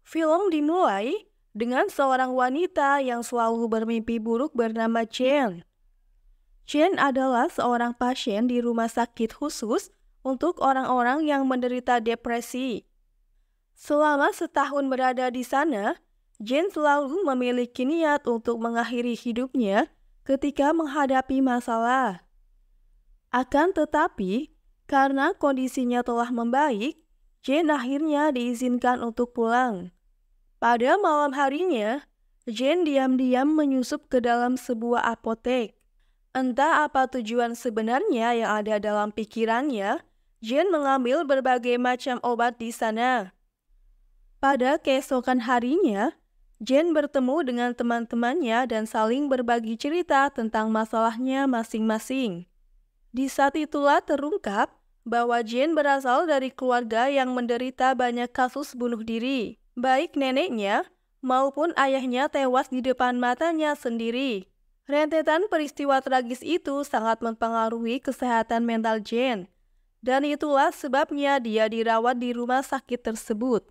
Film dimulai dengan seorang wanita yang selalu bermimpi buruk bernama Jane. Jane adalah seorang pasien di rumah sakit khusus untuk orang-orang yang menderita depresi. Selama setahun berada di sana, Jane selalu memiliki niat untuk mengakhiri hidupnya ketika menghadapi masalah. Akan tetapi, karena kondisinya telah membaik, Jane akhirnya diizinkan untuk pulang. Pada malam harinya, Jane diam-diam menyusup ke dalam sebuah apotek. Entah apa tujuan sebenarnya yang ada dalam pikirannya, Jane mengambil berbagai macam obat di sana. Pada keesokan harinya, Jane bertemu dengan teman-temannya dan saling berbagi cerita tentang masalahnya masing-masing. Di saat itulah terungkap bahwa Jane berasal dari keluarga yang menderita banyak kasus bunuh diri. Baik neneknya maupun ayahnya tewas di depan matanya sendiri. Rentetan peristiwa tragis itu sangat mempengaruhi kesehatan mental Jane, dan itulah sebabnya dia dirawat di rumah sakit tersebut.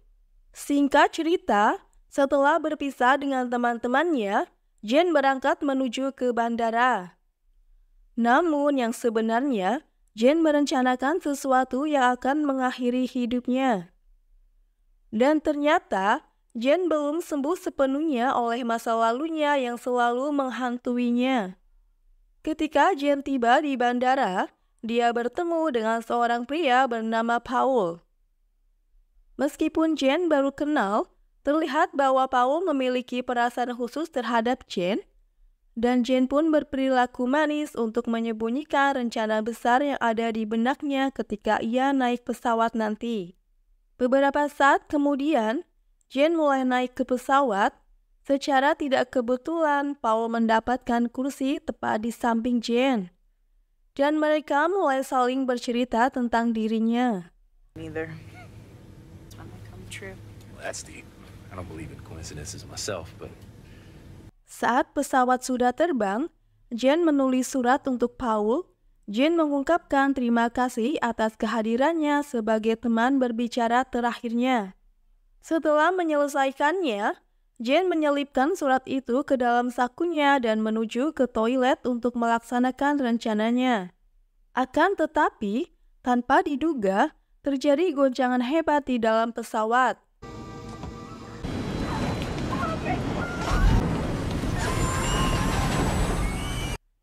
Singkat cerita, setelah berpisah dengan teman-temannya, Jane berangkat menuju ke bandara. Namun yang sebenarnya, Jane merencanakan sesuatu yang akan mengakhiri hidupnya. Dan ternyata, Jane belum sembuh sepenuhnya oleh masa lalunya yang selalu menghantuinya. Ketika Jane tiba di bandara, dia bertemu dengan seorang pria bernama Paul. Meskipun Jane baru kenal, terlihat bahwa Paul memiliki perasaan khusus terhadap Jane, dan Jane pun berperilaku manis untuk menyembunyikan rencana besar yang ada di benaknya ketika ia naik pesawat nanti. Beberapa saat kemudian, Jane mulai naik ke pesawat. Secara tidak kebetulan, Paul mendapatkan kursi tepat di samping Jane. Dan mereka mulai saling bercerita tentang dirinya. Neither. It's when they come true. Well, that's deep. I don't believe in coincidences myself, but... Saat pesawat sudah terbang, Jane menulis surat untuk Paul. Jane mengungkapkan terima kasih atas kehadirannya sebagai teman berbicara terakhirnya. Setelah menyelesaikannya, Jane menyelipkan surat itu ke dalam sakunya dan menuju ke toilet untuk melaksanakan rencananya. Akan tetapi, tanpa diduga, terjadi goncangan hebat di dalam pesawat.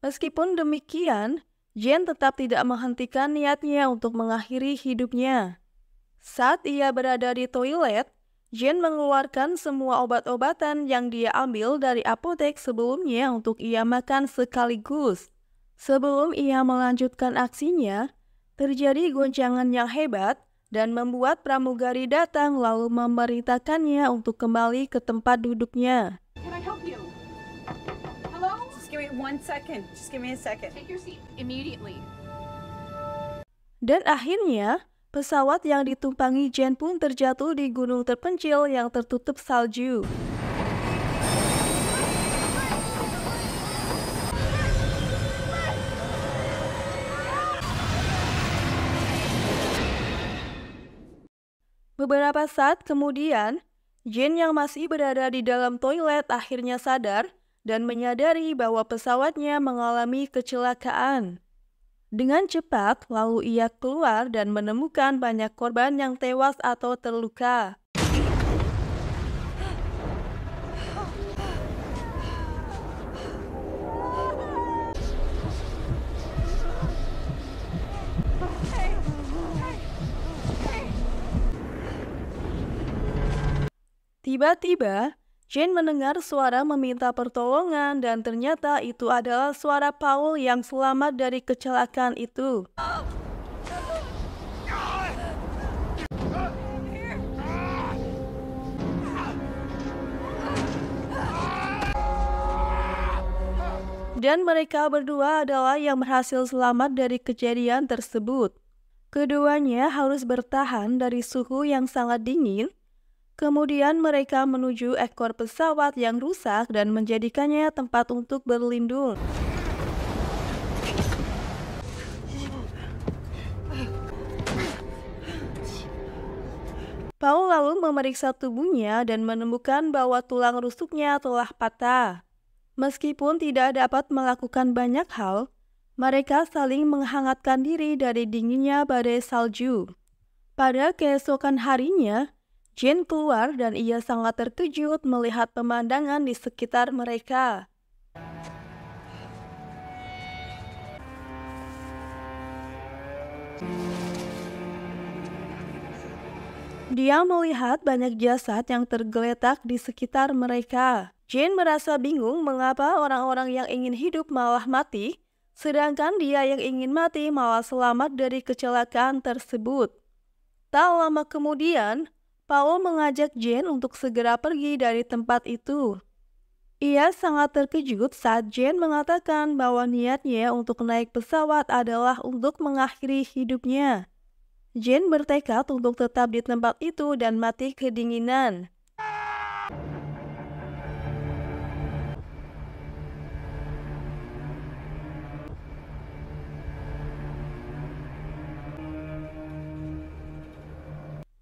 Meskipun demikian, Jane tetap tidak menghentikan niatnya untuk mengakhiri hidupnya. Saat ia berada di toilet, Jane mengeluarkan semua obat-obatan yang dia ambil dari apotek sebelumnya untuk ia makan sekaligus. Sebelum ia melanjutkan aksinya, terjadi goncangan yang hebat dan membuat pramugari datang lalu memerintahkannya untuk kembali ke tempat duduknya. Can I help you? Hello? Just give me 1 second. Just give me a second. Take your seat immediately. Dan akhirnya, pesawat yang ditumpangi Jane pun terjatuh di gunung terpencil yang tertutup salju. Beberapa saat kemudian, Jane yang masih berada di dalam toilet akhirnya sadar dan menyadari bahwa pesawatnya mengalami kecelakaan. Dengan cepat, lalu ia keluar dan menemukan banyak korban yang tewas atau terluka. Tiba-tiba, Jane mendengar suara meminta pertolongan dan ternyata itu adalah suara Paul yang selamat dari kecelakaan itu. Dan mereka berdua adalah yang berhasil selamat dari kejadian tersebut. Keduanya harus bertahan dari suhu yang sangat dingin. Kemudian mereka menuju ekor pesawat yang rusak dan menjadikannya tempat untuk berlindung. Paul lalu memeriksa tubuhnya dan menemukan bahwa tulang rusuknya telah patah. Meskipun tidak dapat melakukan banyak hal, mereka saling menghangatkan diri dari dinginnya badai salju. Pada keesokan harinya, Jane keluar dan ia sangat terkejut melihat pemandangan di sekitar mereka. Dia melihat banyak jasad yang tergeletak di sekitar mereka. Jane merasa bingung mengapa orang-orang yang ingin hidup malah mati, sedangkan dia yang ingin mati malah selamat dari kecelakaan tersebut. Tak lama kemudian, Paul mengajak Jane untuk segera pergi dari tempat itu. Ia sangat terkejut saat Jane mengatakan bahwa niatnya untuk naik pesawat adalah untuk mengakhiri hidupnya. Jane bertekad untuk tetap di tempat itu dan mati kedinginan.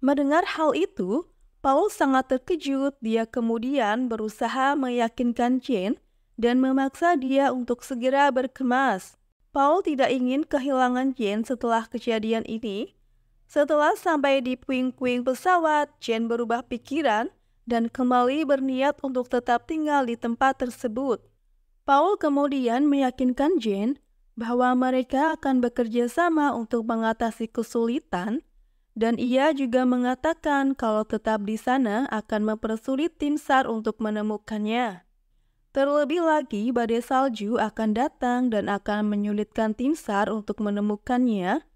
Mendengar hal itu, Paul sangat terkejut. Dia kemudian berusaha meyakinkan Jane dan memaksa dia untuk segera berkemas. Paul tidak ingin kehilangan Jane setelah kejadian ini. Setelah sampai di puing-puing pesawat, Jane berubah pikiran dan kembali berniat untuk tetap tinggal di tempat tersebut. Paul kemudian meyakinkan Jane bahwa mereka akan bekerja sama untuk mengatasi kesulitan, dan ia juga mengatakan kalau tetap di sana akan mempersulit tim SAR untuk menemukannya. Terlebih lagi, badai salju akan datang dan akan menyulitkan tim SAR untuk menemukannya.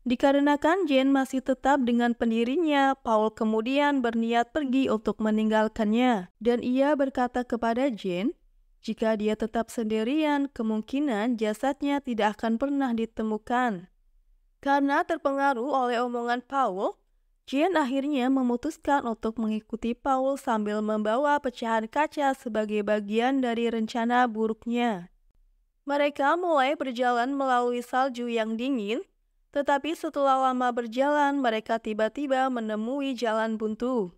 Dikarenakan Jane masih tetap dengan pendirinya, Paul kemudian berniat pergi untuk meninggalkannya. Dan ia berkata kepada Jane, jika dia tetap sendirian, kemungkinan jasadnya tidak akan pernah ditemukan. Karena terpengaruh oleh omongan Paul, Jane akhirnya memutuskan untuk mengikuti Paul sambil membawa pecahan kaca sebagai bagian dari rencana buruknya. Mereka mulai berjalan melalui salju yang dingin, tetapi setelah lama berjalan, mereka tiba-tiba menemui jalan buntu.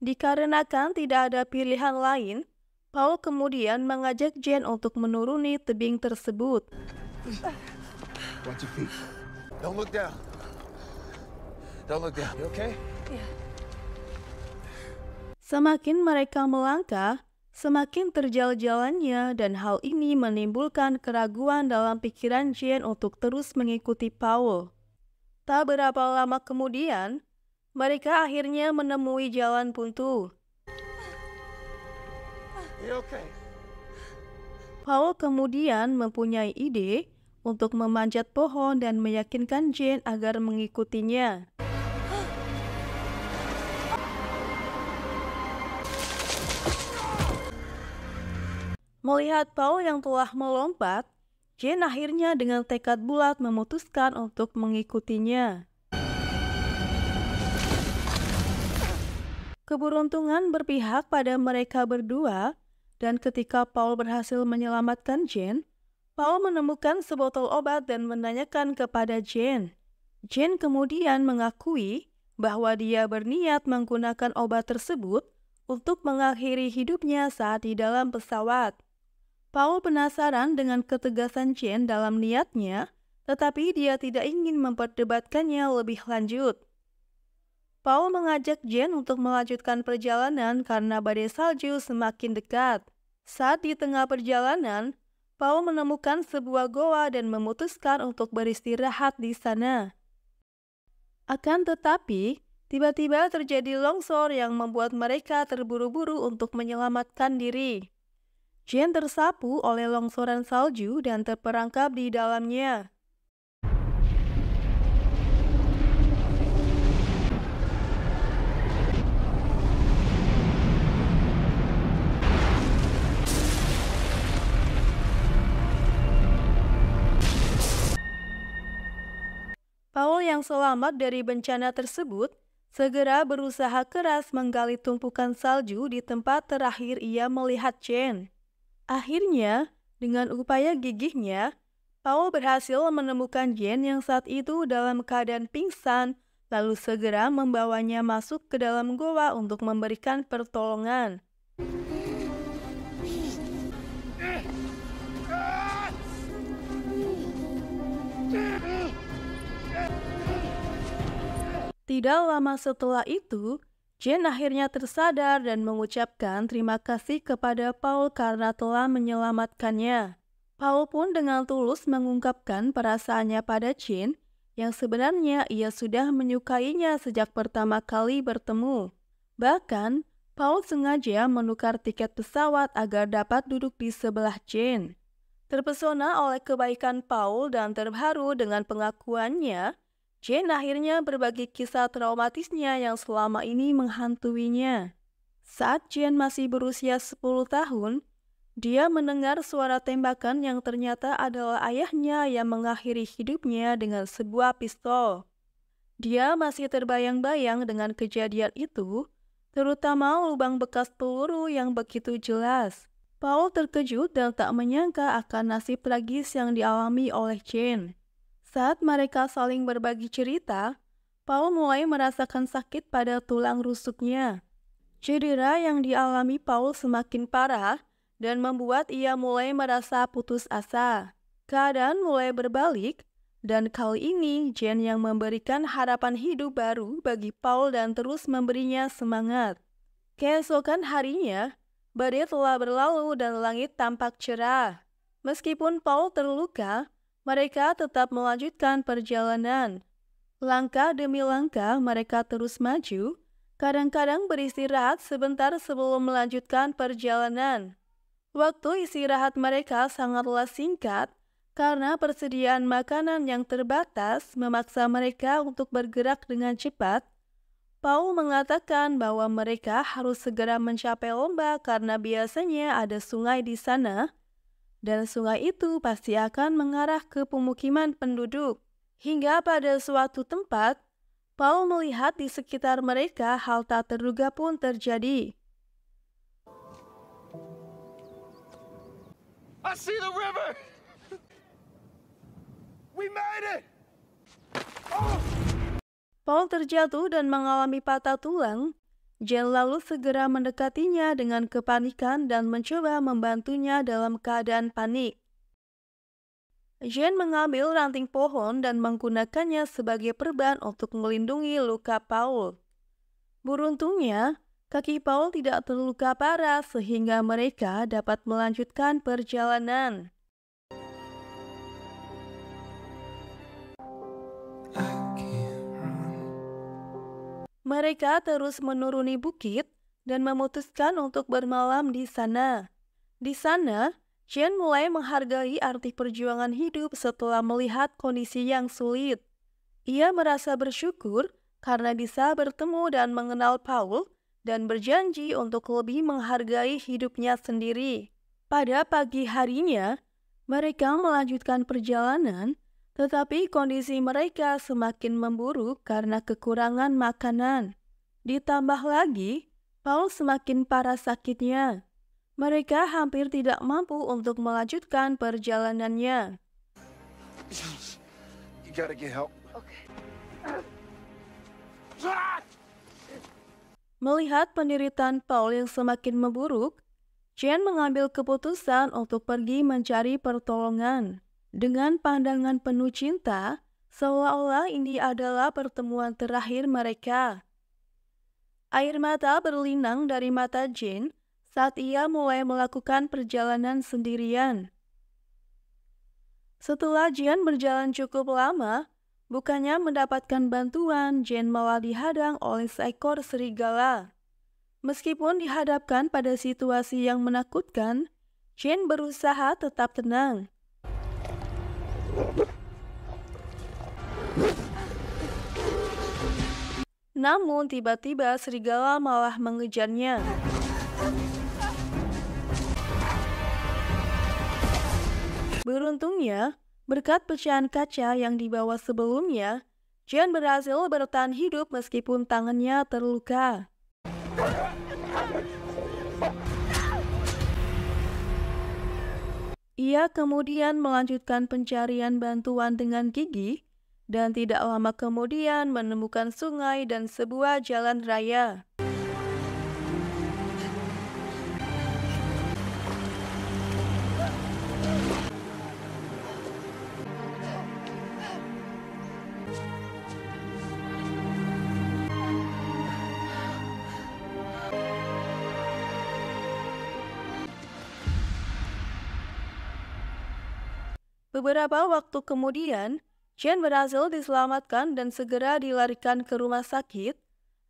Dikarenakan tidak ada pilihan lain, Paul kemudian mengajak Jane untuk menuruni tebing tersebut. Watch your feet. Don't look down. Don't look down. You okay? Semakin mereka melangkah, semakin terjal jalannya, dan hal ini menimbulkan keraguan dalam pikiran Jane untuk terus mengikuti Paul. Tak berapa lama kemudian, mereka akhirnya menemui jalan buntu. You okay? Paul kemudian mempunyai ide untuk memanjat pohon dan meyakinkan Jane agar mengikutinya. Melihat Paul yang telah melompat, Jane akhirnya dengan tekad bulat memutuskan untuk mengikutinya. Keberuntungan berpihak pada mereka berdua, dan ketika Paul berhasil menyelamatkan Jane, Paul menemukan sebotol obat dan menanyakan kepada Jane. Jane kemudian mengakui bahwa dia berniat menggunakan obat tersebut untuk mengakhiri hidupnya saat di dalam pesawat. Paul penasaran dengan ketegasan Jane dalam niatnya, tetapi dia tidak ingin memperdebatkannya lebih lanjut. Paul mengajak Jane untuk melanjutkan perjalanan karena badai salju semakin dekat. Saat di tengah perjalanan, Paul menemukan sebuah goa dan memutuskan untuk beristirahat di sana. Akan tetapi, tiba-tiba terjadi longsor yang membuat mereka terburu-buru untuk menyelamatkan diri. Jane tersapu oleh longsoran salju dan terperangkap di dalamnya. Paul yang selamat dari bencana tersebut segera berusaha keras menggali tumpukan salju di tempat terakhir ia melihat Jane. Akhirnya, dengan upaya gigihnya, Paul berhasil menemukan Jane yang saat itu dalam keadaan pingsan lalu segera membawanya masuk ke dalam goa untuk memberikan pertolongan. Tidak lama setelah itu, Jane akhirnya tersadar dan mengucapkan terima kasih kepada Paul karena telah menyelamatkannya. Paul pun dengan tulus mengungkapkan perasaannya pada Jane yang sebenarnya ia sudah menyukainya sejak pertama kali bertemu. Bahkan, Paul sengaja menukar tiket pesawat agar dapat duduk di sebelah Jane. Terpesona oleh kebaikan Paul dan terharu dengan pengakuannya, Jane akhirnya berbagi kisah traumatisnya yang selama ini menghantuinya. Saat Jane masih berusia 10 tahun, dia mendengar suara tembakan yang ternyata adalah ayahnya yang mengakhiri hidupnya dengan sebuah pistol. Dia masih terbayang-bayang dengan kejadian itu, terutama lubang bekas peluru yang begitu jelas. Paul terkejut dan tak menyangka akan nasib tragis yang dialami oleh Jane. Saat mereka saling berbagi cerita, Paul mulai merasakan sakit pada tulang rusuknya. Cedera yang dialami Paul semakin parah dan membuat ia mulai merasa putus asa. Keadaan mulai berbalik, dan kali ini Jane yang memberikan harapan hidup baru bagi Paul dan terus memberinya semangat. Keesokan harinya, badai telah berlalu dan langit tampak cerah. Meskipun Paul terluka, mereka tetap melanjutkan perjalanan. Langkah demi langkah mereka terus maju, kadang-kadang beristirahat sebentar sebelum melanjutkan perjalanan. Waktu istirahat mereka sangatlah singkat karena persediaan makanan yang terbatas memaksa mereka untuk bergerak dengan cepat. Paul mengatakan bahwa mereka harus segera mencapai lembah karena biasanya ada sungai di sana, dan sungai itu pasti akan mengarah ke pemukiman penduduk. Hingga pada suatu tempat, Paul melihat di sekitar mereka hal tak terduga pun terjadi. I see the river! We made it! Oh! Paul terjatuh dan mengalami patah tulang. Jane lalu segera mendekatinya dengan kepanikan dan mencoba membantunya dalam keadaan panik. Jane mengambil ranting pohon dan menggunakannya sebagai perban untuk melindungi luka Paul. Beruntungnya, kaki Paul tidak terluka parah sehingga mereka dapat melanjutkan perjalanan. Mereka terus menuruni bukit dan memutuskan untuk bermalam di sana. Di sana, Jane mulai menghargai arti perjuangan hidup setelah melihat kondisi yang sulit. Ia merasa bersyukur karena bisa bertemu dan mengenal Paul dan berjanji untuk lebih menghargai hidupnya sendiri. Pada pagi harinya, mereka melanjutkan perjalanan, tetapi kondisi mereka semakin memburuk karena kekurangan makanan. Ditambah lagi, Paul semakin parah sakitnya. Mereka hampir tidak mampu untuk melanjutkan perjalanannya. You gotta get help. Okay. Melihat penderitaan Paul yang semakin memburuk, Jane mengambil keputusan untuk pergi mencari pertolongan. Dengan pandangan penuh cinta, seolah-olah ini adalah pertemuan terakhir mereka. Air mata berlinang dari mata Jane saat ia mulai melakukan perjalanan sendirian. Setelah Jane berjalan cukup lama, bukannya mendapatkan bantuan, Jane malah dihadang oleh seekor serigala. Meskipun dihadapkan pada situasi yang menakutkan, Jane berusaha tetap tenang. Namun tiba-tiba serigala malah mengejarnya. Beruntungnya, berkat pecahan kaca yang dibawa sebelumnya, Jane berhasil bertahan hidup meskipun tangannya terluka. Ia kemudian melanjutkan pencarian bantuan dengan gigih dan tidak lama kemudian menemukan sungai dan sebuah jalan raya. Beberapa waktu kemudian, Jane berhasil diselamatkan dan segera dilarikan ke rumah sakit.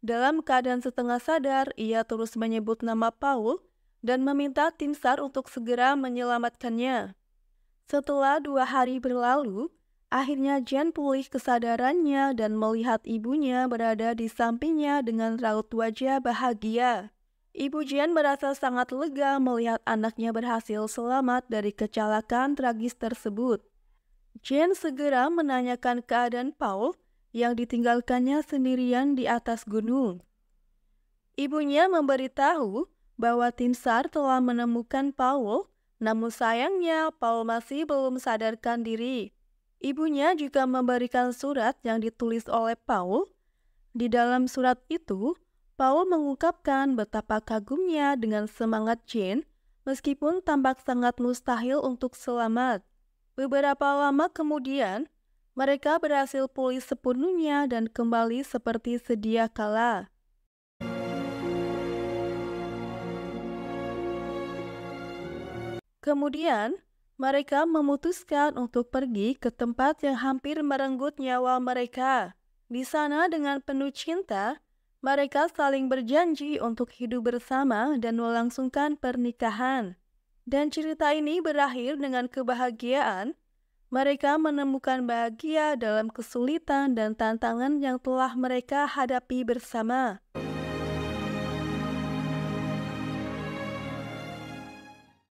Dalam keadaan setengah sadar, ia terus menyebut nama Paul dan meminta tim SAR untuk segera menyelamatkannya. Setelah 2 hari berlalu, akhirnya Jane pulih kesadarannya dan melihat ibunya berada di sampingnya dengan raut wajah bahagia. Ibu Jane merasa sangat lega melihat anaknya berhasil selamat dari kecelakaan tragis tersebut. Jane segera menanyakan keadaan Paul yang ditinggalkannya sendirian di atas gunung. Ibunya memberitahu bahwa tim SAR telah menemukan Paul, namun sayangnya Paul masih belum sadarkan diri. Ibunya juga memberikan surat yang ditulis oleh Paul. Di dalam surat itu, Paul mengungkapkan betapa kagumnya dengan semangat Jane meskipun tampak sangat mustahil untuk selamat. Beberapa lama kemudian, mereka berhasil pulih sepenuhnya dan kembali seperti sedia kala. Kemudian, mereka memutuskan untuk pergi ke tempat yang hampir merenggut nyawa mereka. Di sana dengan penuh cinta, mereka saling berjanji untuk hidup bersama dan melangsungkan pernikahan. Dan cerita ini berakhir dengan kebahagiaan. Mereka menemukan bahagia dalam kesulitan dan tantangan yang telah mereka hadapi bersama.